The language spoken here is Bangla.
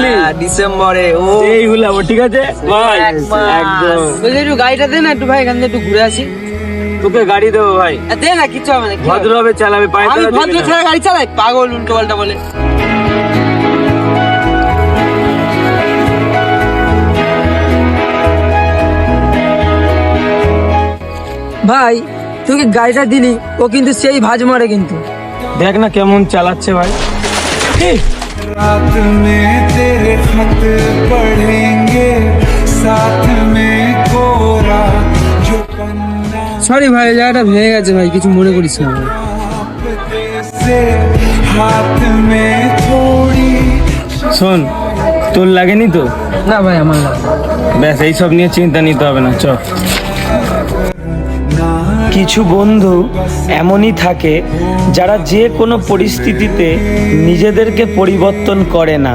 বুঝলি ডিসেম্বরে ও এই হুলাবো, ঠিক আছে ভাই? একদম। বলছি একটু গাড়িটা দে না একটু ভাই, এখান থেকে একটু ঘুরে আসি। তোকে গাড়ি দেবো ভাই, দে না, কিচ্ছু হবে না, কি হবে? ভদ্রভাবে চালাবে, পায়ে আমি ধরা দিবি ভদ্র না। ছাড়া গাড়ি চালাই? পাগল, উল্টো পাল্টা বলে। ভাই তুই গাড়িটা দিলি, ও কিন্তু সেই ভাজ মারে কিন্তু। দেখ না কেমন চালাচ্ছে ভাই। रात में तेरे खत पढ़ेंगे साथ में कोरा जो पन्ना সরি ভাই, জায়গাটা ভেঙে গেছে ভাই, কিছু মনে করিস না ভাই। आपके से हाथ में थोड़ी শোন, তোর লাগেনি তো? না ভাই, আমার না। ব্যাস, এইসব নিয়ে চিন্তা নিতে হবে না, চ। কিছু বন্ধু এমনই থাকে যারা যে কোনো পরিস্থিতিতে নিজেদেরকে পরিবর্তন করে না।